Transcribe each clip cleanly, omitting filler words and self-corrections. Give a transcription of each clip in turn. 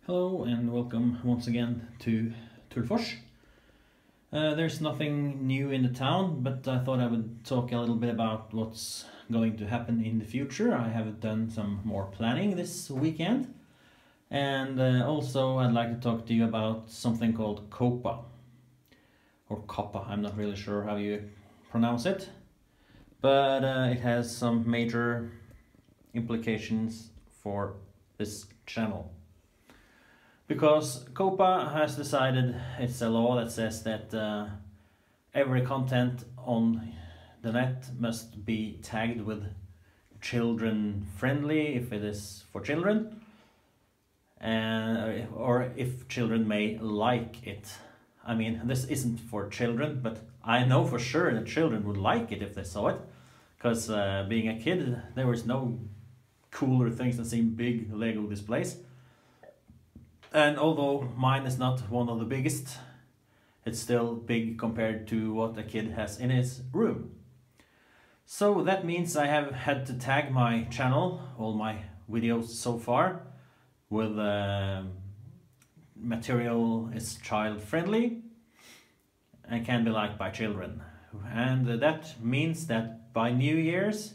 Hello and welcome once again to Tullfors. There's nothing new in the town, but I thought I would talk a little bit about what's going to happen in the future. I have done some more planning this weekend, and also I'd like to talk to you about something called COPPA, or COPPA, I'm not really sure how you pronounce it, but it has some major implications for this channel. Because COPPA has decided, it's a law that says that every content on the net must be tagged with children friendly if it is for children, and or if children may like it. I mean, this isn't for children, but I know for sure that children would like it if they saw it, because being a kid there was no cooler things than seeing big Lego displays. And although mine is not one of the biggest, it's still big compared to what a kid has in his room. So that means I have had to tag my channel, all my videos so far, with material is child friendly and can be liked by children. And that means that by New Year's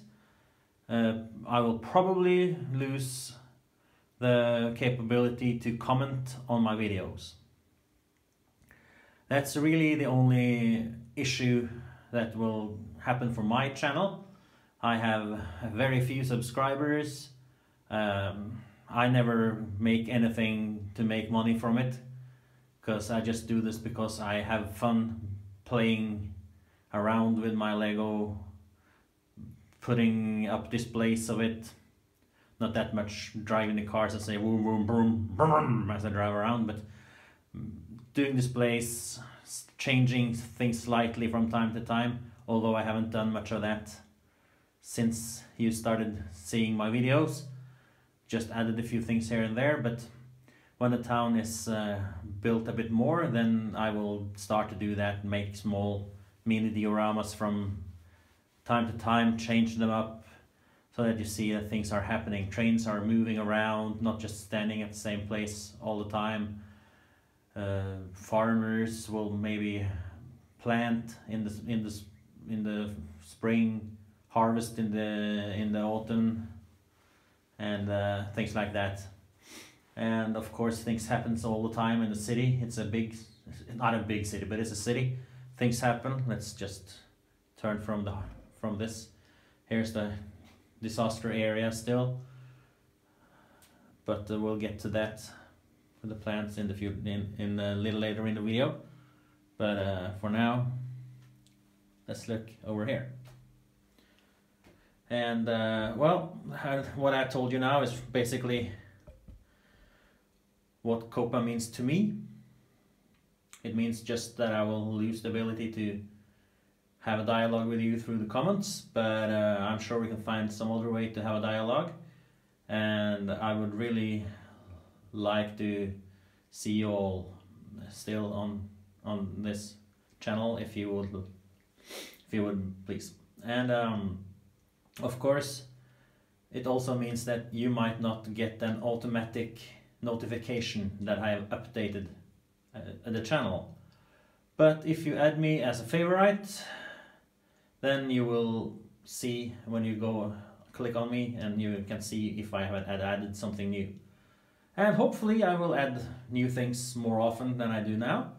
I will probably lose the capability to comment on my videos. That's really the only issue that will happen for my channel. I have very few subscribers. I never make anything to make money from it, because I just do this because I have fun playing around with my Lego, putting up displays of it. Not that much driving the cars and say boom boom boom boom as I drive around, but doing displays, changing things slightly from time to time, although I haven't done much of that since you started seeing my videos. Just added a few things here and there, but when the town is built a bit more, then I will start to do that, make small mini dioramas from time to time, change them up, so that you see that things are happening. Trains are moving around, not just standing at the same place all the time. Farmers will maybe plant in the spring, harvest in the autumn, and things like that. And of course, things happens all the time in the city. It's a big, not a big city, but it's a city. Things happen. Let's just turn from this. Here's the disaster area still, but we'll get to that with the plants in the future, in a little later in the video. But for now, let's look over here. And well, what I told you now is basically what COPPA means to me. It means just that I will lose the ability to have a dialogue with you through the comments, but I'm sure we can find some other way to have a dialogue, and I would really like to see you all still on this channel, if you would please. And of course, it also means that you might not get an automatic notification that I have updated the channel, but if you add me as a favorite, then you will see when you go click on me, and you can see if I have added something new. And hopefully I will add new things more often than I do now,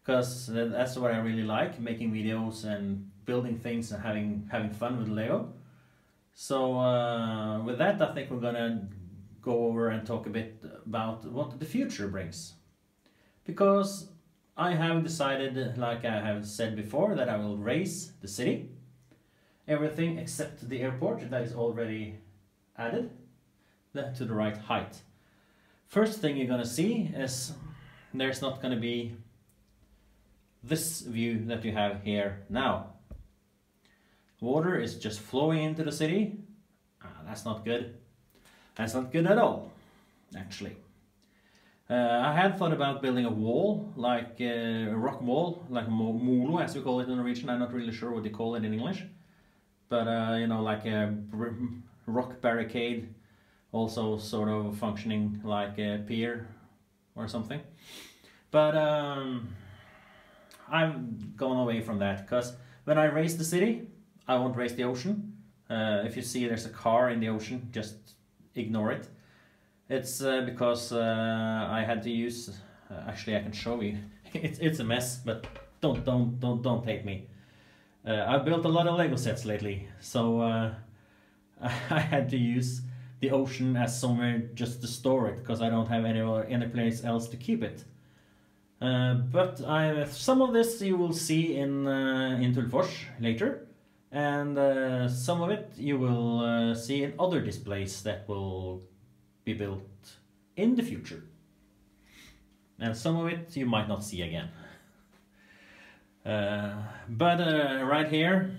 because that's what I really like, making videos and building things and having fun with Lego. So with that, I think we're gonna go over and talk a bit about what the future brings. Because I have decided, like I have said before, that I will raise the city. Everything except the airport, that is already added to the right height. First thing you're gonna see is there's not gonna be this view that you have here now. Water is just flowing into the city. That's not good. That's not good at all, actually. I had thought about building a wall, like a rock wall, like a molo as we call it in Norwegian. I'm not really sure what they call it in English. But you know, like a rock barricade, also sort of functioning like a pier or something. But I'm going away from that, because when I race the city, I won't race the ocean. If you see there's a car in the ocean, just ignore it. It's because I had to use. Actually, I can show you. It's a mess, but don't hate me. I've built a lot of Lego sets lately, so I had to use the ocean as somewhere just to store it, because I don't have any place else to keep it. But some of this you will see in Tullfors later, and some of it you will see in other displays that will be built in the future. And some of it you might not see again. But right here,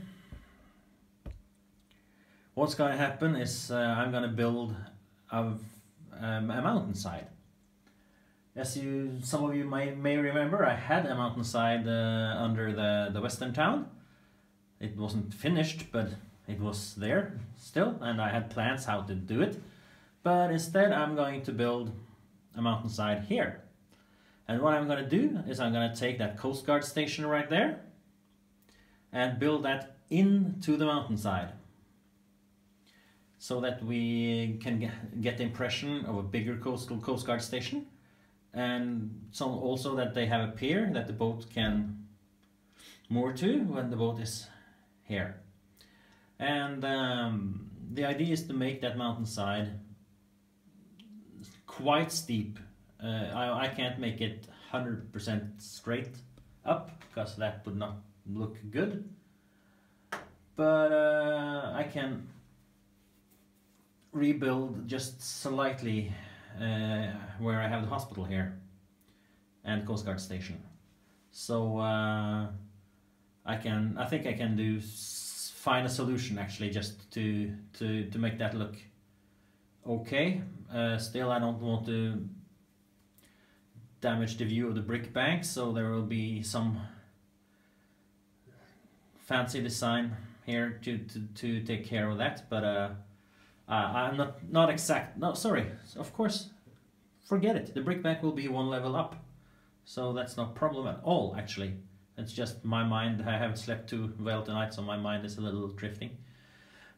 what's going to happen is I'm going to build a mountainside. As some of you may remember, I had a mountainside under the western town. It wasn't finished, but it was there still, and I had plans how to do it. But instead I'm going to build a mountainside here. And what I'm going to do is I'm going to take that Coast Guard station right there and build that into the mountainside, so that we can get the impression of a bigger coastal Coast Guard station, and also that they have a pier that the boat can moor to when the boat is here. And the idea is to make that mountainside quite steep. I can't make it 100% straight up, because that would not look good. But I can rebuild just slightly where I have the hospital here and Coast Guard station. So I think I can find a solution actually, just to make that look okay. Still, I don't want to damage the view of the brick bank, so there will be some fancy design here to take care of that. But I'm not exact. No, sorry. Of course, forget it. The brick bank will be one level up, so that's no problem at all. Actually, it's just my mind. I haven't slept too well tonight, so my mind is a little drifting.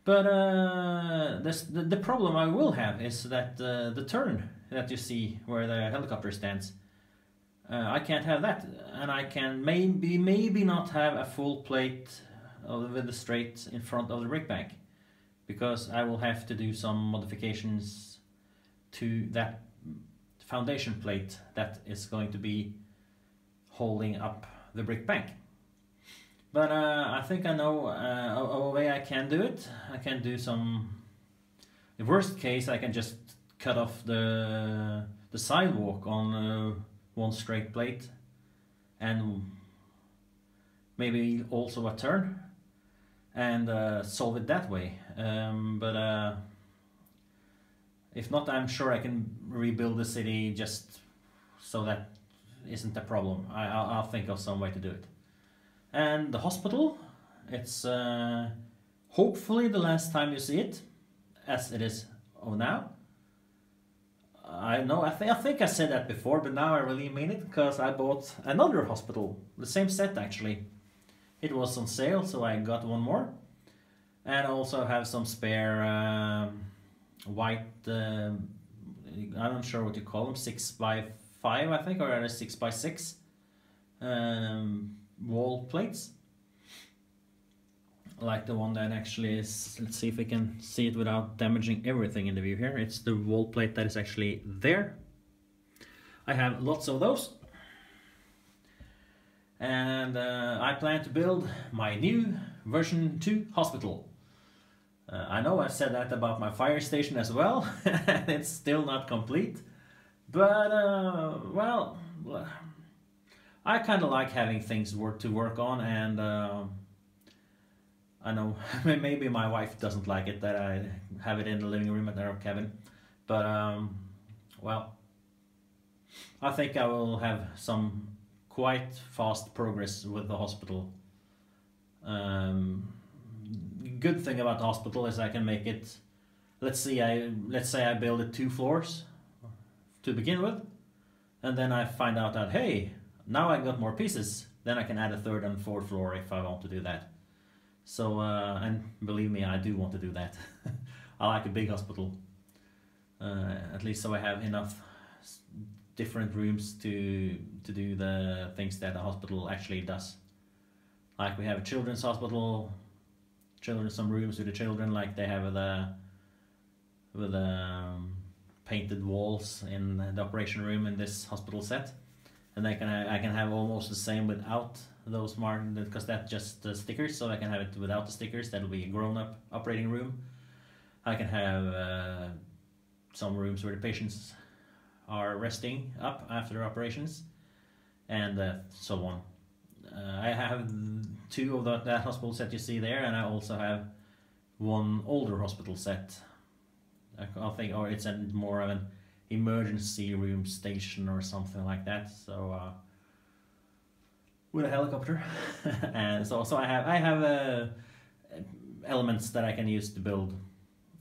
But the problem I will have is that the turn that you see where the helicopter stands, I can't have that, and I can maybe not have a full plate with the straight in front of the brick bank, because I will have to do some modifications to that foundation plate that is going to be holding up the brick bank. But I think I know a way I can do it. I can do some. In worst case, I can just cut off the sidewalk on one straight plate, and maybe also a turn, and solve it that way. But if not, I'm sure I can rebuild the city just so that isn't a problem. I'll think of some way to do it. And the hospital, it's hopefully the last time you see it, as it is of now. I know, I think I said that before, but now I really mean it, because I bought another hospital, the same set actually. It was on sale, so I got one more. And I also have some spare white, I'm not sure what you call them, 6x5 I think, or 6x6 wall plates. Like the one that actually is, let's see if we can see it without damaging everything in the view here. It's the wall plate that is actually there. I have lots of those. And I plan to build my new version 2 hospital. I know I've said that about my fire station as well. It's still not complete. But, well, I kind of like having things to work on, and I know maybe my wife doesn't like it that I have it in the living room at our cabin, but well, I think I will have some quite fast progress with the hospital. Good thing about the hospital is I can make it. Let's say I build it 2 floors to begin with, and then I find out that, hey, now I got more pieces, then I can add a third and fourth floor if I want to do that. So, and believe me, I do want to do that. I like a big hospital, at least so I have enough different rooms to do the things that a hospital actually does. Like we have a children's hospital, some rooms with the children, like they have with the painted walls in the operation room in this hospital set, and I can have almost the same without those marked, because that's just the stickers. So I can have it without the stickers. That'll be a grown-up operating room. I can have some rooms where the patients are resting up after their operations, and so on. I have two of that hospital set you see there, and I also have one older hospital set. I think, or it's more of an emergency room station or something like that. So with a helicopter, and so I have elements that I can use to build,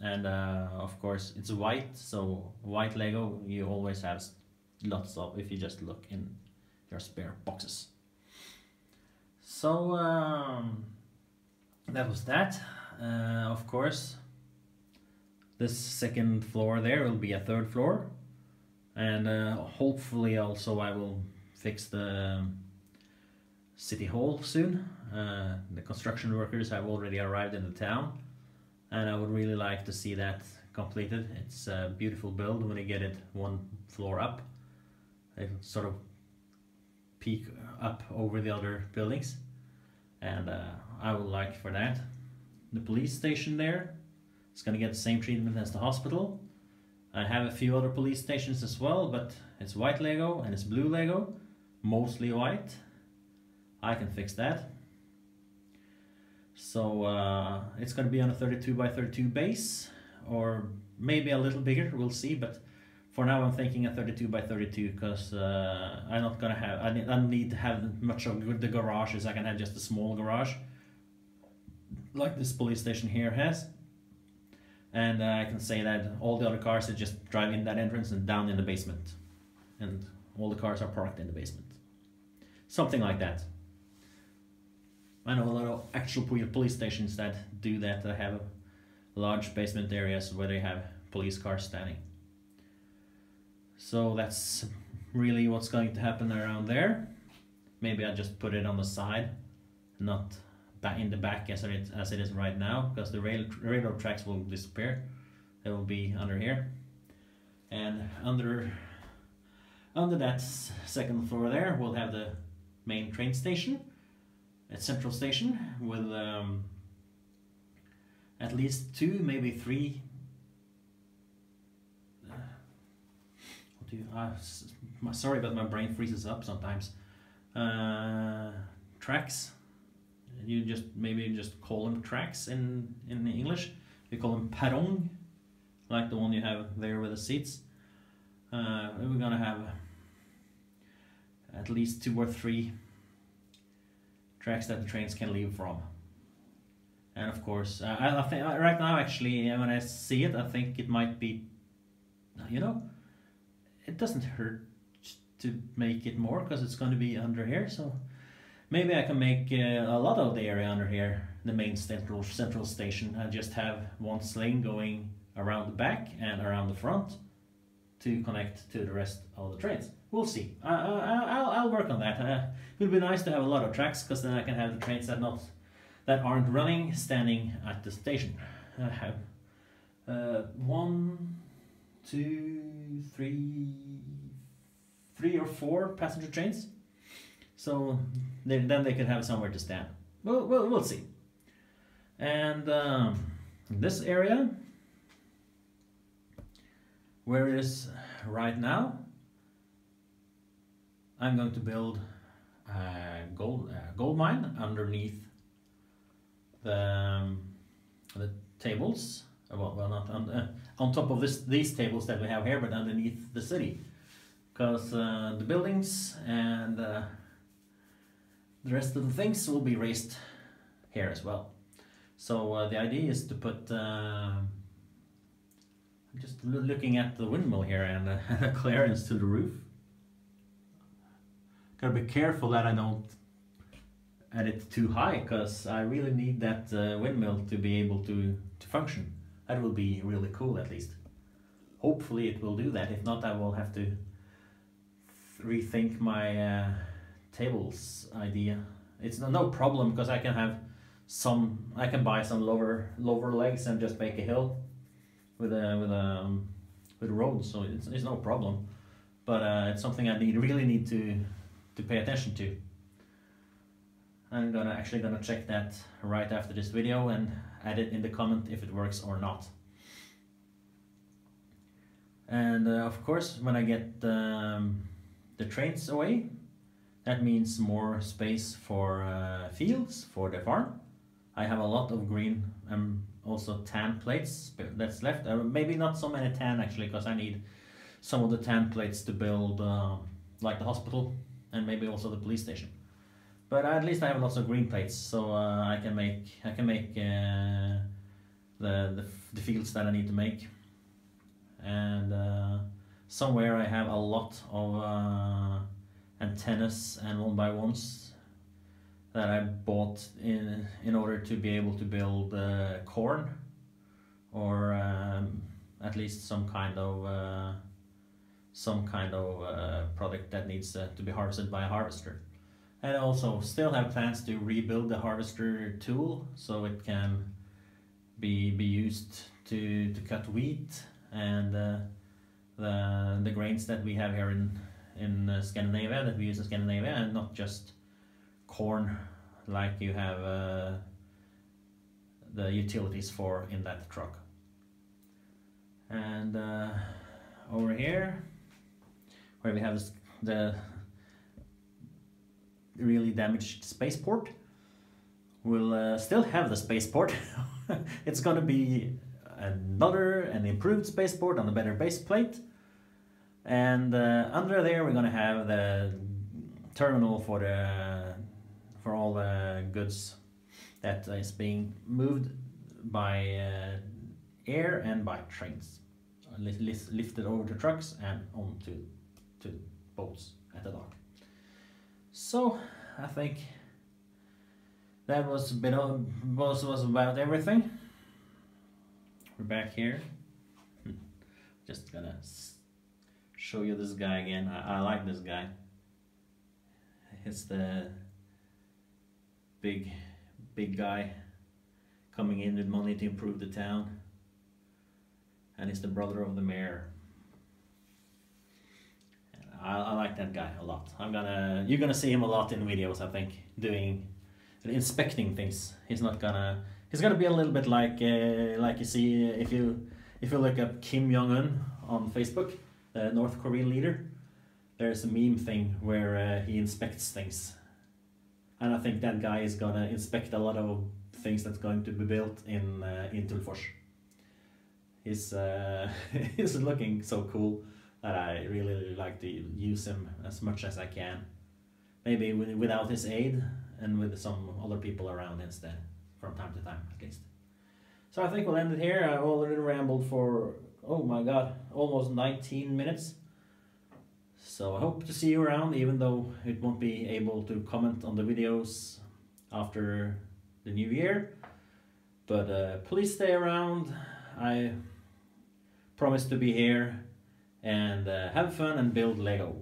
and of course it's white. So white Lego you always have lots of if you just look in your spare boxes. So that was that. Of course, this second floor there will be a third floor, and hopefully also I will fix the city hall soon. The construction workers have already arrived in the town, and I would really like to see that completed. It's a beautiful build when you get it one floor up. It sort of peak up over the other buildings, and I would like for that. The police station there, it's going to get the same treatment as the hospital. I have a few other police stations as well, but it's white Lego and it's blue Lego, mostly white. I can fix that. So it's going to be on a 32 by 32 base, or maybe a little bigger, we'll see, but for now I'm thinking a 32 by 32 because I'm not going to have, I don't need to have much of the garages. I can have just a small garage like this police station here has, and I can say that all the other cars that just drive in that entrance and down in the basement, and all the cars are parked in the basement, something like that. I know a lot of actual police stations that do that, that have large basement areas where they have police cars standing. So that's really what's going to happen around there. Maybe I just put it on the side, not in the back as it is right now, because the railroad tracks will disappear. They will be under here, and under that second floor there we'll have the main train station, a central station with at least 2, maybe 3. Sorry, but my brain freezes up sometimes. Tracks. You just call them tracks in English. We call them perrong, like the one you have there with the seats. We're gonna have at least 2 or 3 tracks that the trains can leave from. And of course, I think right now, actually, when I see it, I think it might be, you know, it doesn't hurt to make it more because it's going to be under here. So maybe I can make a lot of the area under here the main central station. I just have one sling going around the back and around the front to connect to the rest of the trains. We'll see. I'll work on that. It would be nice to have a lot of tracks, because then I can have the trains that aren't running standing at the station. I have 1, 2, 3 or 4 passenger trains, so then they can have somewhere to stand. We'll see. And this area where it is right now, I'm going to build a gold mine underneath the tables. Well, not on top of these tables that we have here, but underneath the city, because the buildings and the rest of the things will be raised here as well. So the idea is to put, I'm just looking at the windmill here, and a clearance to the roof. Gotta be careful that I don't add it too high, because I really need that windmill to be able to function. That will be really cool, at least. Hopefully it will do that. If not, I will have to rethink my tables idea. It's no problem, because I can have I can buy some lower legs and just make a hill with a road, so it's no problem. But it's something I really need to pay attention to. I'm actually gonna check that right after this video and add it in the comment if it works or not. And of course, when I get the trains away, that means more space for fields for the farm. I have a lot of green and also tan plates that's left. Maybe not so many tan actually, because I need some of the tan plates to build like the hospital and maybe also the police station. But at least I have lots of green plates, so I can make the fields that I need to make. And somewhere I have a lot of antennas and 1x1s that I bought in order to be able to build corn, or at least some kind of product that needs to be harvested by a harvester. And I also still have plans to rebuild the harvester tool so it can be used to cut wheat and the grains that we have here in Scandinavia, that we use in Scandinavia, and not just corn like you have the utilities for in that truck. And over here, where we have the really damaged spaceport, we'll still have the spaceport. It's gonna be an improved spaceport on a better base plate, and under there we're gonna have the terminal for all the goods that is being moved by air and by trains, lifted over to trucks and onto boats at the dock. So I think that was about everything. We're back here. Just gonna show you this guy again. I like this guy. It's the big guy coming in with money to improve the town, and he's the brother of the mayor. I like that guy a lot. You're gonna see him a lot in videos, I think, inspecting things. He's gonna be a little bit like you see if you look up Kim Jong-un on Facebook, the North Korean leader. There's a meme thing where he inspects things, and I think that guy is gonna inspect a lot of things that's going to be built in Tullfors. He's looking so cool that I really like to use him as much as I can. Maybe without his aid, and with some other people around instead, from time to time at least. So I think we'll end it here. I've already rambled for, oh my god, almost 19 minutes. So I hope to see you around, even though it won't be able to comment on the videos after the new year. But please stay around. I promise to be here, and have fun and build Lego.